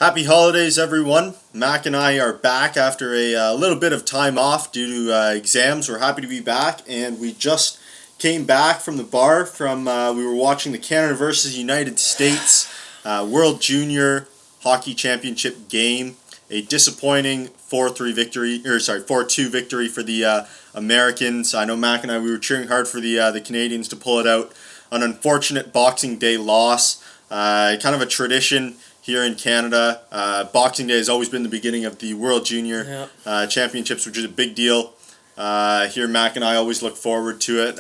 Happy holidays, everyone. Mac and I are back after a little bit of time off due to exams. We're happy to be back, and we just came back from the bar from we were watching the Canada versus United States World Junior Hockey Championship game. A disappointing 4-2 victory for the Americans. I know Mac and I, we were cheering hard for the Canadians to pull it out. An unfortunate Boxing Day loss. Kind of a tradition here in Canada. Boxing Day has always been the beginning of the World Junior Championships, which is a big deal. Here, Mac and I always look forward to it.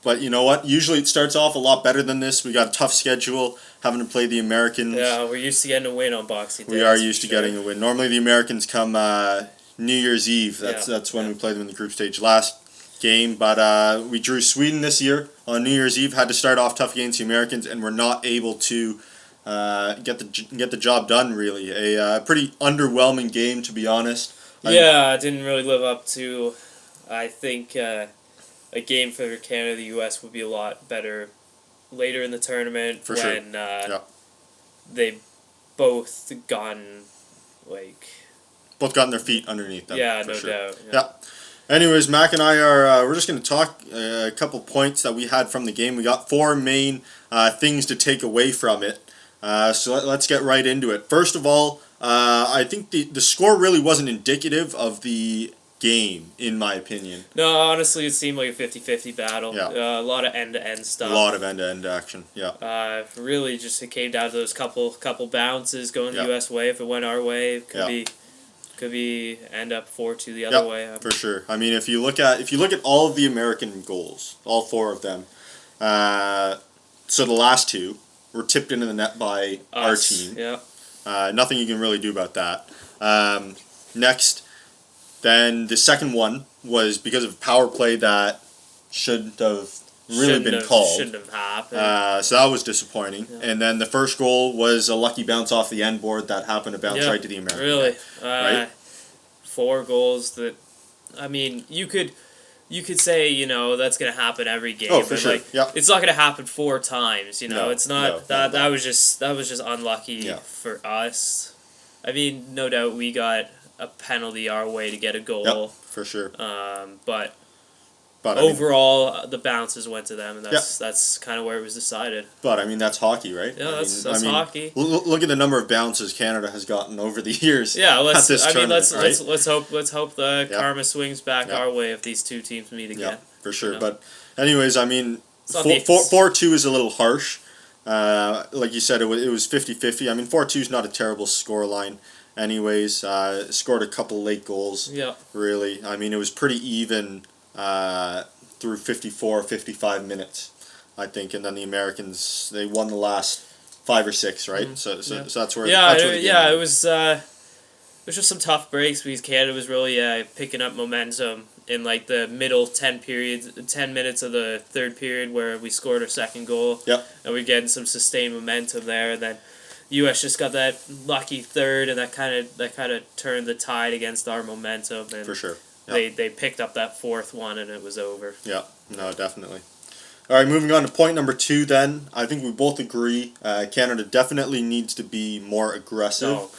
But you know what? Usually it starts off a lot better than this. We got a tough schedule, having to play the Americans. Yeah, we're used to getting a win on Boxing Day. We are used to getting a win. Normally the Americans come New Year's Eve. That's when we play them in the group stage. Last game, but we drew Sweden this year on New Year's Eve. Had to start off tough against the Americans, and we're not able to get the job done. Really, a pretty underwhelming game, to be honest. Yeah, it didn't really live up to. I think a game for Canada, the U.S. would be a lot better later in the tournament when they both gotten their feet underneath them. Yeah, for no sure. doubt. Yeah. Anyways, Mac and I are we're just going to talk a couple points that we had from the game. We got four main things to take away from it. So let's get right into it. First of all, I think the score really wasn't indicative of the game, in my opinion. No, honestly, it seemed like a 50-50 battle. Yeah. A lot of end-to-end stuff. A lot of end-to-end action, yeah. Really, just it came down to those couple bounces going the U.S. way. If it went our way, it could be end up 4-2 the other way. For sure. I mean, if you look at all of the American goals, all four of them, so the last two were tipped into the net by our team. Yeah. Nothing you can really do about that. Next, then the second one was because of power play that shouldn't have been called. Shouldn't have happened. So that was disappointing. Yeah. And then the first goal was a lucky bounce off the end board that happened to bounce right to the American. Really, right? 4 goals that, I mean, you could say, that's going to happen every game. Oh, for sure. It's not going to happen 4 times. No, it's not. That was just unlucky for us. I mean, no doubt we got a penalty our way to get a goal. Yep, for sure. But overall, the bounces went to them, and that's kind of where it was decided. But I mean, that's hockey, right? Yeah, that's hockey. Look at the number of bounces Canada has gotten over the years. Yeah, let's hope the Yeah. karma swings back our way if these two teams meet again. Yeah, for sure. But anyways, I mean, 4-2 is a little harsh. Like you said, it was 50-50. I mean, 4-2 is not a terrible scoreline. Anyways, scored a couple late goals. Yeah. Really, I mean, it was pretty even through 55 minutes, I think, and then the Americans, they won the last 5 or 6, right? So that's where it was just some tough breaks because Canada was really picking up momentum in the middle 10 minutes of the third period where we scored our second goal. Yep. And we're getting some sustained momentum there, and then U.S. just got that lucky third, and that kind of turned the tide against our momentum. And for sure. Yep. They picked up that fourth one, and it was over. Yeah, no, definitely. All right, moving on to point number 2 then. I think we both agree Canada definitely needs to be more aggressive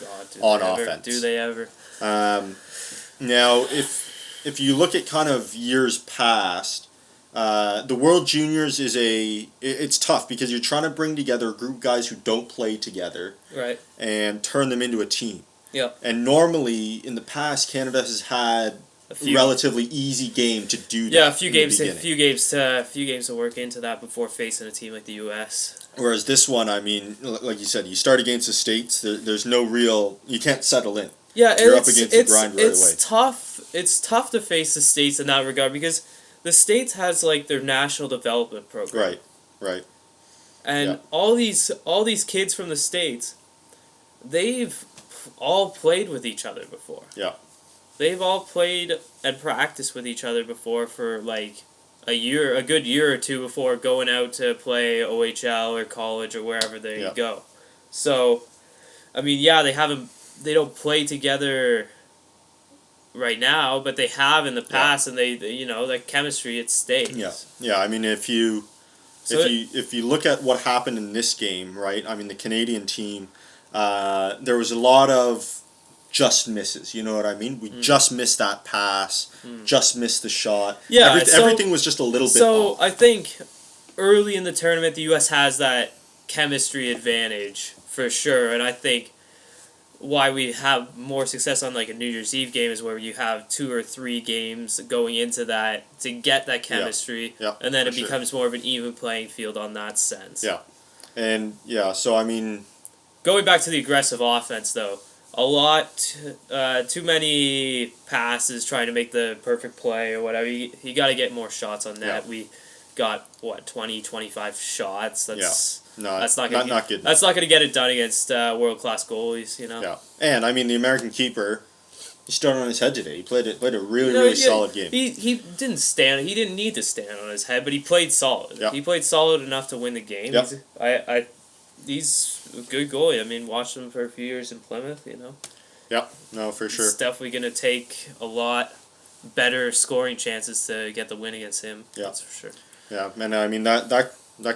on offense. Do they ever? Now, if you look at kind of years past, the World Juniors it's tough because you're trying to bring together a group of guys who don't play together. Right. And turn them into a team. Yeah. And normally, in the past, Canada has had a relatively easy game to do that. Yeah, a few games to work into that before facing a team like the U.S. Whereas this one, I mean, like you said, you start against the States. There's no real, you can't settle in. Yeah, you're up against the grind right away. It's tough to face the States in that regard because the States has their national development program. Right. And all these kids from the States, they've all played with each other before. Yeah. They've all played and practiced with each other before for a good year or two before going out to play OHL or college or wherever they go. So, I mean, they don't play together right now, but they have in the past, and they that chemistry, it stays. Yeah. I mean, if you look at what happened in this game, right? I mean, the Canadian team there was a lot of just misses. You know what I mean? We just missed that pass, just missed the shot. Yeah, everything was just a little bit off. So I think early in the tournament, the U.S. has that chemistry advantage for sure, and I think why we have more success on like a New Year's Eve game is where you have 2 or 3 games going into that to get that chemistry, and then it becomes more of an even playing field on that sense. Yeah, and so I mean, going back to the aggressive offense though, a lot too many passes trying to make the perfect play or whatever. You got to get more shots on net. Yeah. We got 20, 25 shots. That's No, that's not good. That's not gonna get it done against world class goalies, you know. Yeah, and I mean the American keeper, he started on his head today. He played a really solid game. He didn't stand. He didn't need to stand on his head, but he played solid. Yeah. He played solid enough to win the game. Yeah. He's a good goalie. I mean, watched him for a few years in Plymouth. You know. Yeah. No, for sure. It's definitely gonna take a lot better scoring chances to get the win against him. Yeah. That's for sure. Yeah, and I mean that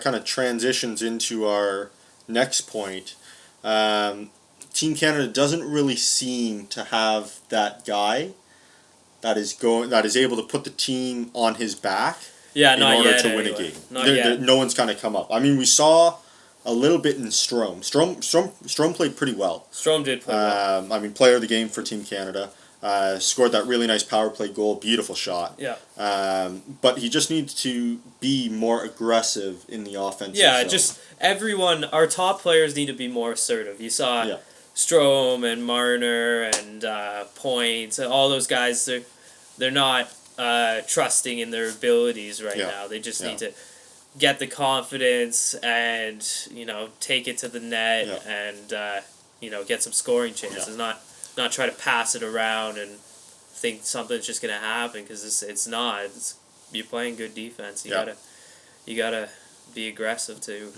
kind of transitions into our next point. Team Canada doesn't really seem to have that guy that is able to put the team on his back in order to win a game. No one's kind of come up. I mean, we saw a little bit in Strome. Strome played pretty well. Strome did play well. I mean, player of the game for Team Canada. Scored that really nice power play goal. Beautiful shot. Yeah. But he just needs to be more aggressive in the offensive zone. Just everyone, our top players need to be more assertive. You saw Strome and Marner and Point, all those guys, they're not trusting in their abilities right now. They just need to get the confidence and, take it to the net and, get some scoring chances. Not try to pass it around and think something's just gonna happen, because it's not. You're playing good defense. You gotta be aggressive to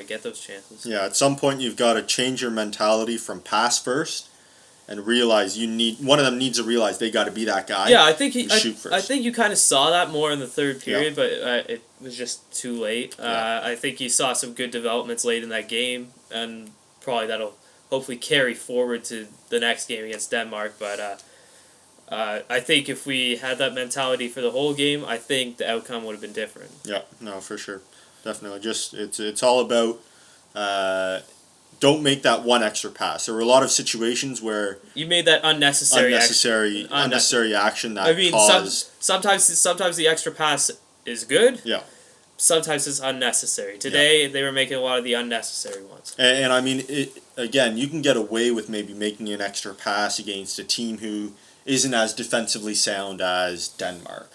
get those chances. Yeah, at some point you've got to change your mentality from pass first and realize one of them needs to realize they got to be that guy. Yeah, I think shoot first. I think you kind of saw that more in the third period, but it was just too late. I think you saw some good developments late in that game, and probably that'll hopefully carry forward to the next game against Denmark. But I think if we had that mentality for the whole game, I think the outcome would have been different. Yeah, no, for sure. Definitely. Just it's all about don't make that one extra pass. There were a lot of situations where you made that unnecessary action that caused... sometimes the extra pass is good. Yeah. Sometimes it's unnecessary. Today they were making a lot of the unnecessary ones. And I mean, again, you can get away with maybe making an extra pass against a team who isn't as defensively sound as Denmark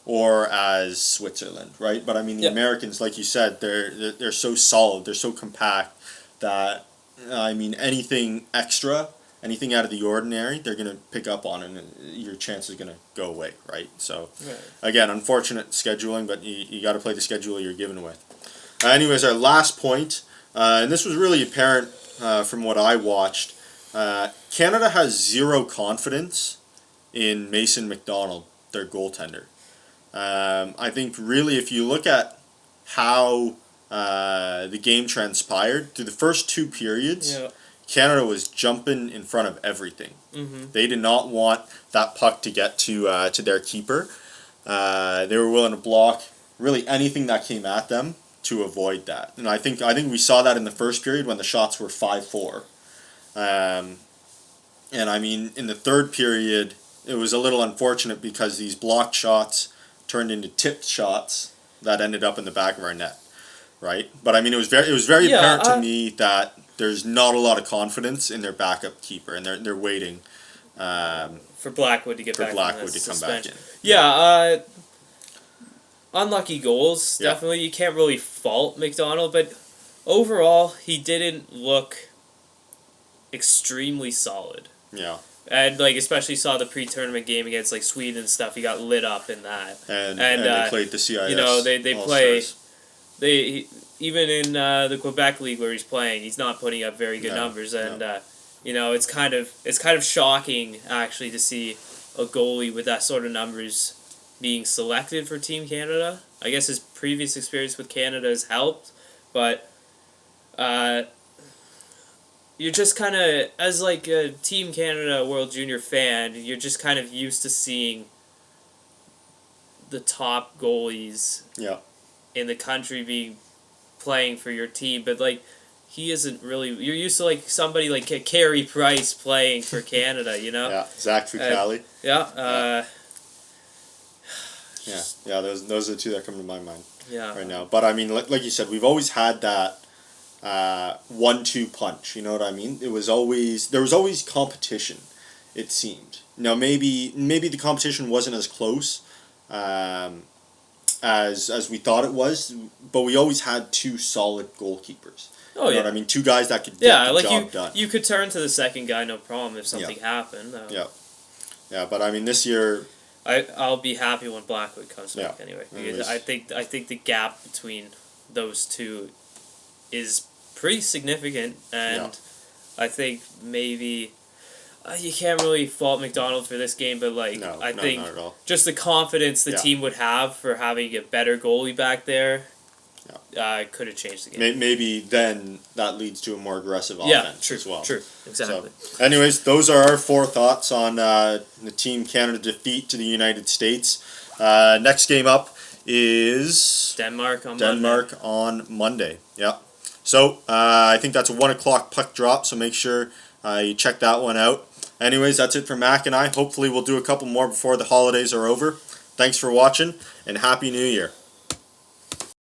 or as Switzerland, right? But I mean, the Americans, like you said, they're so solid, they're so compact that, I mean, anything extra, anything out of the ordinary, they're going to pick up on, and your chance is going to go away, right? So, again, unfortunate scheduling, but you got to play the schedule you're given with. Anyways, our last point, and this was really apparent from what I watched. Canada has zero confidence in Mason McDonald, their goaltender. I think really, if you look at how the game transpired through the first 2 periods, Canada was jumping in front of everything. Mm-hmm. They did not want that puck to get to their keeper. They were willing to block really anything that came at them to avoid that. And I think we saw that in the first period when the shots were 5-4. And I mean, in the third period, it was a little unfortunate because these blocked shots turned into tipped shots that ended up in the back of our net, right? But I mean, it was very apparent to me that there's not a lot of confidence in their backup keeper, and they're waiting for Blackwood to get back. For Blackwood to come back in. Yeah, unlucky goals. Definitely, you can't really fault McDonald, but overall, he didn't look extremely solid. Yeah. And especially saw the pre-tournament game against Sweden and stuff. He got lit up in that. And they played the CIS. They play. Even in the Quebec League where he's playing, he's not putting up very good numbers. And it's kind of shocking actually to see a goalie with that sort of numbers being selected for Team Canada. I guess his previous experience with Canada has helped, but you're just kind of, as like a Team Canada World Junior fan, you're just kind of used to seeing the top goalies Yeah. in the country be playing for your team, but like he isn't really. You're used to like somebody like Carey Price playing for Canada, you know? Yeah, Zach Fucale. Yeah. Yeah. Those are the two that come to my mind right now. Yeah. But I mean, like you said, we've always had that 1-2 punch. You know what I mean? There was always competition. It seemed. Now maybe the competition wasn't as close as we thought it was, but we always had two solid goalkeepers. Oh, you know what I mean? Two guys that could get the job done. You could turn to the second guy, no problem, if something happened. Yeah, but I mean, this year, I'll be happy when Blackwood comes back anyway, because Anyways. I think the gap between those two is pretty significant, and I think maybe you can't really fault McDonald for this game, but like I think not at all. just the confidence the team would have for having a better goalie back there. Could have changed the game. Maybe then that leads to a more aggressive offense as well. True, exactly. So, anyways, those are our 4 thoughts on the Team Canada defeat to the United States. Next game up is Denmark on Monday. Yeah. So I think that's a 1 o'clock puck drop. So make sure you check that one out. Anyways, that's it for Mac and I. Hopefully we'll do a couple more before the holidays are over. Thanks for watching, and Happy New Year.